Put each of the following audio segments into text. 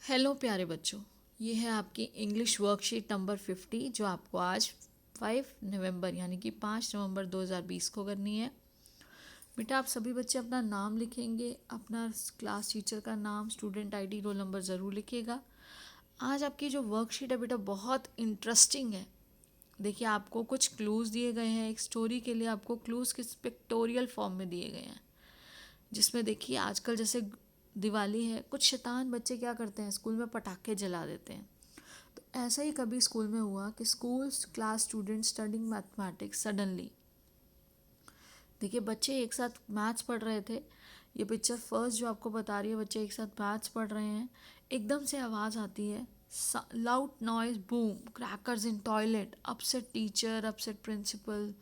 Hello प्यारे बच्चों, ये है आपकी इंग्लिश वर्कशीट नंबर 50 जो आपको आज 5 नवंबर यानी कि 5 नवंबर 2020 को करनी है। बेटा आप सभी बच्चे अपना नाम लिखेंगे, अपना क्लास टीचर का नाम, स्टूडेंट आईडी, रोल नंबर ज़रूर लिखिएगा। आज आपकी जो वर्कशीट है बेटा बहुत इंटरेस्टिंग है। देखिए आपको कुछ क्लूज़ दिए गए हैं, एक स्टोरी के लिए आपको क्लूज़ किस पिक्टोरियल फॉर्म में दिए गए हैं, जिसमें देखिए आजकल जैसे दिवाली है, कुछ शैतान बच्चे क्या करते हैं, स्कूल में पटाखे जला देते हैं। तो ऐसा ही कभी स्कूल में हुआ कि school class student studying mathematics suddenly, देखिए बच्चे एक साथ मैथ्स पढ़ रहे थे। ये पिक्चर फर्स्ट जो आपको बता रही है, बच्चे एक साथ मैथ्स पढ़ रहे हैं, एकदम से आवाज़ आती है, loud noise, boom, crackers in toilet, upset teacher, upset principal,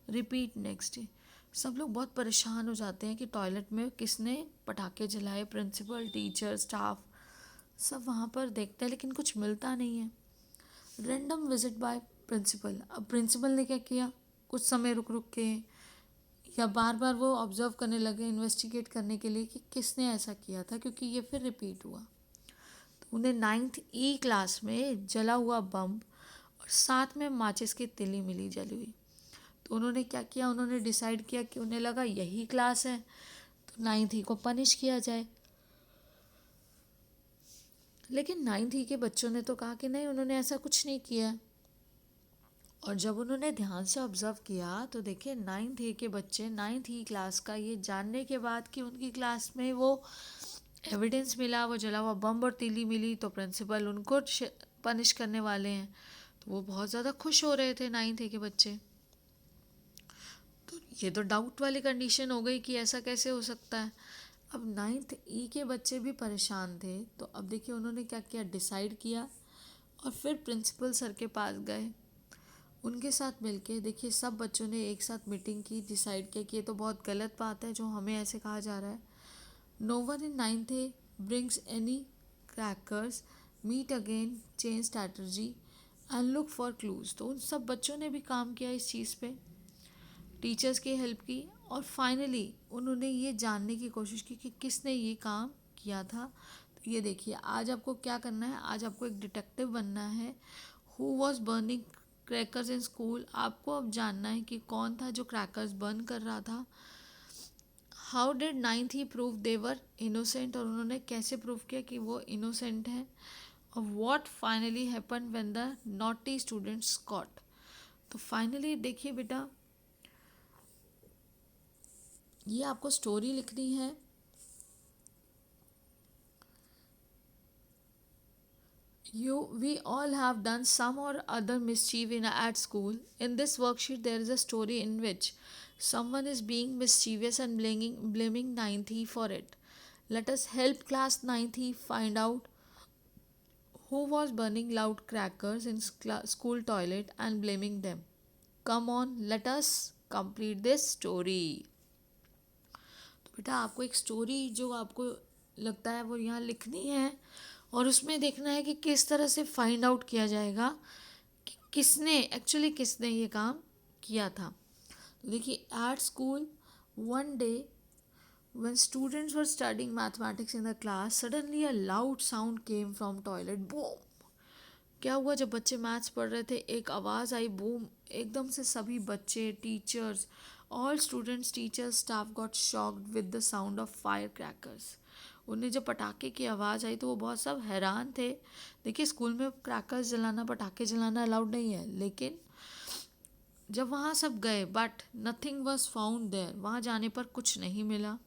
repeat next day. सब लोग बहुत परेशान हो जाते हैं कि टॉयलेट में किसने पटाखे जलाए, प्रिंसिपल, टीचर, स्टाफ सब वहाँ पर देखते हैं लेकिन कुछ मिलता नहीं है। रैंडम विजिट बाय प्रिंसिपल, अब प्रिंसिपल ने क्या किया, कुछ समय रुक रुक के या बार बार वो ऑब्जर्व करने लगे, इन्वेस्टिगेट करने के लिए कि किसने ऐसा किया था, क्योंकि ये फिर रिपीट हुआ। तो उन्हें 9th E क्लास में जला हुआ बम और साथ में माचिस की तिली मिली जली हुई। तो उन्होंने क्या किया, उन्होंने डिसाइड किया कि उन्हें लगा यही क्लास है तो 9th E को पनिश किया जाए। लेकिन 9th E के बच्चों ने तो कहा कि नहीं, उन्होंने ऐसा कुछ नहीं किया। और जब उन्होंने ध्यान से ऑब्जर्व किया तो देखिए 9th A के बच्चे 9th E क्लास का ये जानने के बाद कि उनकी क्लास में वो एविडेंस मिला, वो जला हुआ बम और तीली मिली, तो प्रिंसिपल उनको पनिश करने वाले हैं, तो वो बहुत ज़्यादा खुश हो रहे थे 9th A के बच्चे। तो ये तो डाउट वाली कंडीशन हो गई कि ऐसा कैसे हो सकता है। अब 9th E के बच्चे भी परेशान थे, तो अब देखिए उन्होंने क्या किया, डिसाइड किया और फिर प्रिंसिपल सर के पास गए। उनके साथ मिलके देखिए सब बच्चों ने एक साथ मीटिंग की, डिसाइड किया कि ये तो बहुत गलत बात है जो हमें ऐसे कहा जा रहा है। No one in 9th A brings any crackers, meet again, change strategy and look for clues. तो उन सब बच्चों ने भी काम किया इस चीज़ पे, टीचर्स की हेल्प की और फाइनली उन्होंने ये जानने की कोशिश की कि किसने ये काम किया था। तो ये देखिए आज आपको क्या करना है, आज आपको एक डिटेक्टिव बनना है। Who was burning crackers in school, आपको अब जानना है कि कौन था जो क्रैकर्स बर्न कर रहा था। How did 9th E prove their innocent, और उन्होंने कैसे प्रूव किया कि वो इनोसेंट है। और what finally happen when the naughty students caught. तो फाइनली देखिए बेटा, ये आपको स्टोरी लिखनी है। We all have done some or other mischief at school. In this worksheet, there is a story in which someone is being mischievous and blaming 9th E for it. Let us help class 9th E find out who was burning loud crackers in school toilet and blaming them. Come on, let us complete this story. तो बेटा आपको एक story जो आपको लगता है वो यहाँ लिखनी है और उसमें देखना है कि किस तरह से फाइंड आउट किया जाएगा कि किसने ये काम किया था। तो देखिए, at school one day when students were studying mathematics in the class, suddenly a loud sound came from toilet, boom। क्या हुआ, जब बच्चे मैथ्स पढ़ रहे थे एक आवाज़ आई, बूम, एकदम से सभी बच्चे, teachers, all students, teachers, staff got shocked with the sound of fire crackers. उन्हें जब पटाखे की आवाज़ आई तो वो बहुत सब हैरान थे। देखिए स्कूल में क्रैकर्स जलाना, पटाखे जलाना अलाउड नहीं है, लेकिन जब वहाँ सब गए but nothing was found there, वहाँ जाने पर कुछ नहीं मिला।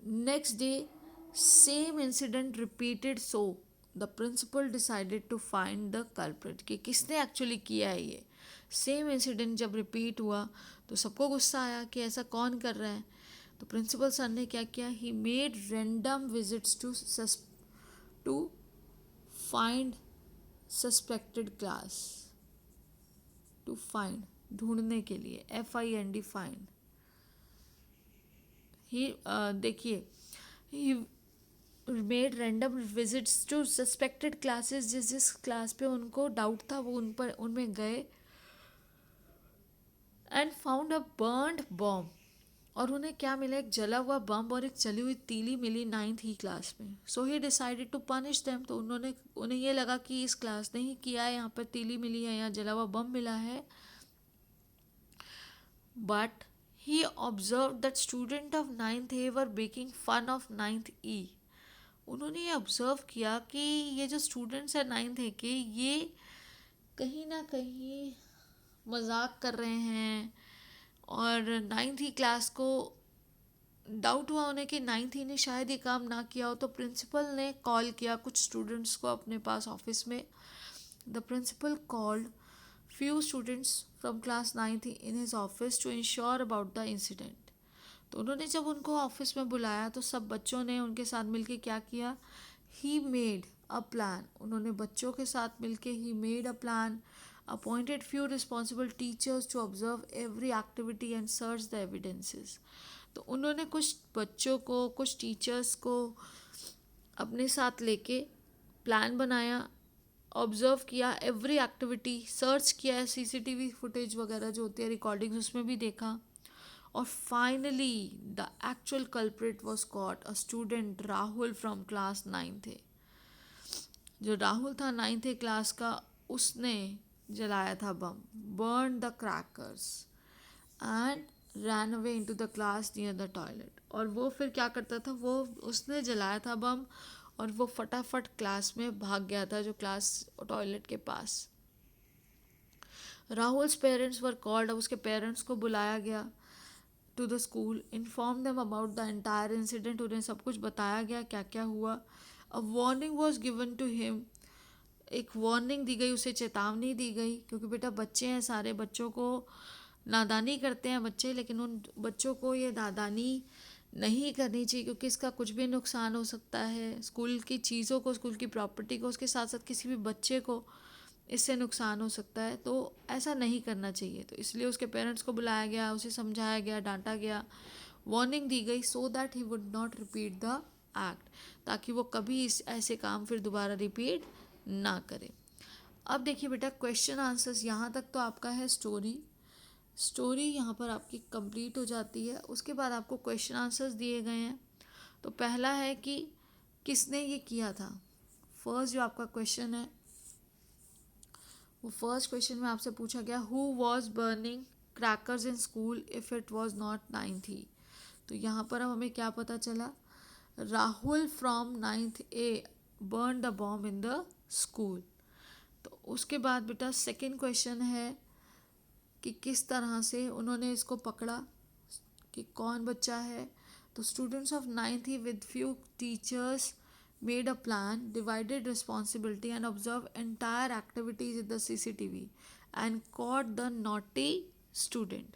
Next day same incident repeated, so the principal decided to find the culprit, कि किसने एक्चुअली किया है ये। सेम इंसिडेंट जब रिपीट हुआ तो सबको गुस्सा आया कि ऐसा कौन कर रहा है। तो प्रिंसिपल सर ने क्या किया, he made random visits to find suspected class, to find, ढूंढने के लिए, FIND, फाइंड। ही देखिए, he made random visits to suspected classes, जिस जिस क्लास पे उनको डाउट था वो उनमें गए, and found a burned bomb, और उन्हें क्या मिला, एक जला हुआ बम और एक चली हुई तीली मिली 9th ही क्लास में। So he decided to punish them, तो उन्हें ये लगा कि इस क्लास ने ही किया है, यहाँ पर तीली मिली है, यहाँ जला हुआ बम मिला है। But he observe that student of 9th A were making fun of 9th E. उन्होंने ये ऑब्जर्व किया कि ये जो स्टूडेंट्स हैं 9th ए के, ये कहीं ना कहीं मजाक कर रहे हैं, और 9th ही क्लास को डाउट हुआ उन्हें कि 9th ही ने शायद ये काम ना किया हो। तो प्रिंसिपल ने कॉल किया कुछ स्टूडेंट्स को अपने पास ऑफिस में। The principal called few students from class 9th in his office to ensure about the incident। तो उन्होंने जब उनको ऑफिस में बुलाया तो सब बच्चों ने उनके साथ मिलके क्या किया, he made a plan। उन्होंने बच्चों के साथ मिलके he made a plan, appointed few responsible teachers to observe every activity and search the evidences। तो उन्होंने कुछ बच्चों को, कुछ टीचर्स को अपने साथ लेके प्लान बनाया, ऑब्जर्व किया एवरी एक्टिविटी, सर्च किया है, सीसीटीवी फुटेज वगैरह जो होती है रिकॉर्डिंग्स उसमें भी देखा, और finally the actual culprit was caught, a student Rahul from class 9th ए। जो राहुल था 9th ए क्लास का, उसने जलाया था bomb, burn the crackers and ran away into the class near the toilet. और वो फिर क्या करता था, उसने जलाया था बम और वो फटाफट क्लास में भाग गया था, जो क्लास टॉयलेट के पास। राहुल्स पेरेंट्स वर कॉल्ड, अब उसके पेरेंट्स को बुलाया गया to the school, inform them about the entire incident, उन्हें सब कुछ बताया गया क्या क्या हुआ। A warning was given to him, एक वार्निंग दी गई, उसे चेतावनी दी गई, क्योंकि बेटा बच्चे हैं सारे, बच्चों को नादानी करते हैं बच्चे, लेकिन उन बच्चों को ये नादानी नहीं करनी चाहिए, क्योंकि इसका कुछ भी नुकसान हो सकता है, स्कूल की चीज़ों को, स्कूल की प्रॉपर्टी को, उसके साथ साथ किसी भी बच्चे को इससे नुकसान हो सकता है, तो ऐसा नहीं करना चाहिए। तो इसलिए उसके पेरेंट्स को बुलाया गया, उसे समझाया गया, डांटा गया, वार्निंग दी गई, so that he would not repeat the act, ताकि वो कभी इस ऐसे काम फिर दोबारा रिपीट ना करे। अब देखिए बेटा क्वेश्चन आंसर्स, यहाँ तक तो आपका है स्टोरी यहाँ पर आपकी कंप्लीट हो जाती है। उसके बाद आपको क्वेश्चन आंसर्स दिए गए हैं। तो पहला है कि किसने ये किया था। फर्स्ट जो आपका क्वेश्चन है, वो फर्स्ट क्वेश्चन में आपसे पूछा गया, who was burning crackers in school if it was not 9th ही। तो यहाँ पर अब हमें क्या पता चला, Rahul from 9th a burn the bomb in the school. तो उसके बाद बेटा सेकेंड क्वेश्चन है कि किस तरह से उन्होंने इसको पकड़ा, कि कौन बच्चा है। तो students of 9th he with few teachers made a plan, divided responsibility and observe entire activities in the CCTV and caught the naughty student.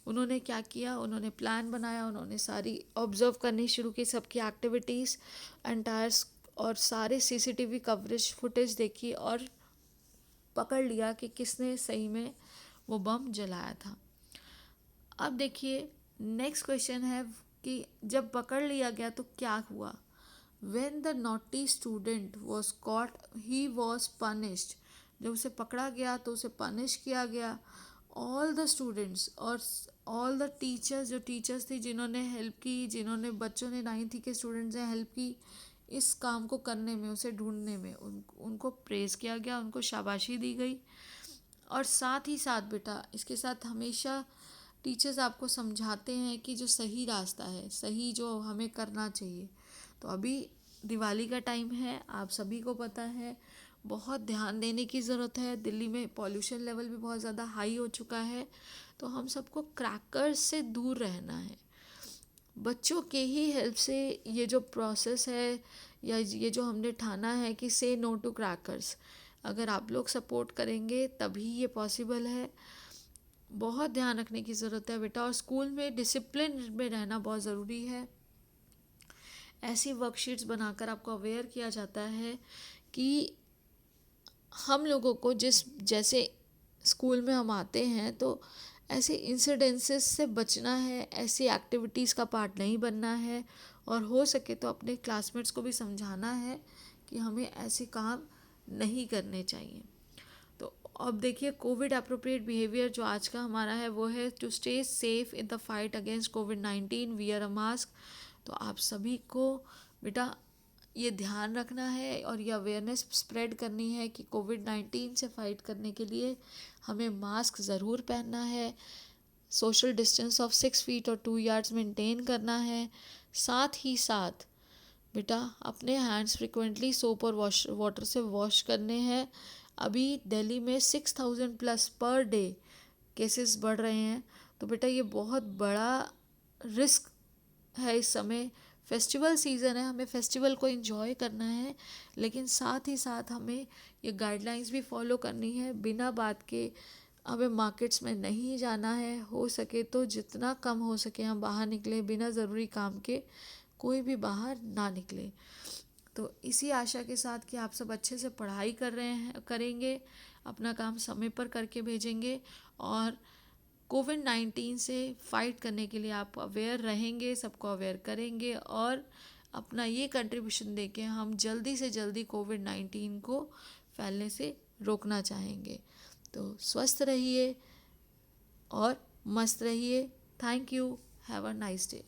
उन्होंने क्या किया, उन्होंने प्लान बनाया, उन्होंने सारी ऑब्जर्व करनी शुरू की, सबकी एक्टिविटीज़ एंटायर, और सारे CCTV कवरेज फुटेज देखी और पकड़ लिया कि किसने सही में वो बम जलाया था। अब देखिए नेक्स्ट क्वेश्चन है कि जब पकड़ लिया गया तो क्या हुआ। When the naughty student was caught, he was punished। जब उसे पकड़ा गया तो उसे पनिश किया गया। All the students और all the teachers, जो टीचर्स थी जिन्होंने हेल्प की, जिन्होंने बच्चों ने 9th के स्टूडेंट्स ने हेल्प की इस काम को करने में, उसे ढूंढने में, उनको प्रेज़ किया गया, उनको शाबाशी दी गई। और साथ ही साथ बेटा इसके साथ हमेशा टीचर्स आपको समझाते हैं कि जो सही रास्ता है, सही जो हमें करना चाहिए। तो अभी दिवाली का टाइम है, आप सभी को पता है, बहुत ध्यान देने की ज़रूरत है। दिल्ली में पॉल्यूशन लेवल भी बहुत ज़्यादा हाई हो चुका है, तो हम सबको क्रैकर्स से दूर रहना है। बच्चों के ही हेल्प से ये जो प्रोसेस है, या ये जो हमने ठाना है कि से नो टू क्रैकर्स, अगर आप लोग सपोर्ट करेंगे तभी ये पॉसिबल है। बहुत ध्यान रखने की ज़रूरत है बेटा, और स्कूल में डिसिप्लिन में रहना बहुत ज़रूरी है। ऐसी वर्कशीट्स बनाकर आपको अवेयर किया जाता है कि हम लोगों को जैसे स्कूल में हम आते हैं तो ऐसे इंसिडेंसेस से बचना है, ऐसी एक्टिविटीज़ का पार्ट नहीं बनना है, और हो सके तो अपने क्लासमेट्स को भी समझाना है कि हमें ऐसे काम नहीं करने चाहिए। तो अब देखिए कोविड अप्रोप्रिएट बिहेवियर जो आज का हमारा है वो है to stay safe in the fight against कोविड-19, वियर अ मास्क। तो आप सभी को बेटा ये ध्यान रखना है और ये अवेयरनेस स्प्रेड करनी है कि कोविड-19 से फाइट करने के लिए हमें मास्क ज़रूर पहनना है, सोशल डिस्टेंस ऑफ 6 फीट और 2 यार्ड्स मेंटेन करना है। साथ ही साथ बेटा अपने हैंड्स फ्रिक्वेंटली सोप और वाटर से वॉश करने हैं। अभी दिल्ली में 6000+ पर डे केसेस बढ़ रहे हैं, तो बेटा ये बहुत बड़ा रिस्क है। इस समय फेस्टिवल सीज़न है, हमें फेस्टिवल को एंजॉय करना है, लेकिन साथ ही साथ हमें ये गाइडलाइंस भी फॉलो करनी है। बिना बात के हमें मार्केट्स में नहीं जाना है। हो सके तो जितना कम हो सके हम बाहर निकले, बिना ज़रूरी काम के कोई भी बाहर ना निकले। तो इसी आशा के साथ कि आप सब अच्छे से पढ़ाई करेंगे, अपना काम समय पर करके भेजेंगे और कोविड-19 से फाइट करने के लिए आप अवेयर रहेंगे, सबको अवेयर करेंगे और अपना ये कंट्रीब्यूशन देके हम जल्दी से जल्दी कोविड-19 को फैलने से रोकना चाहेंगे। तो स्वस्थ रहिए और मस्त रहिए। Thank you. Have a nice day.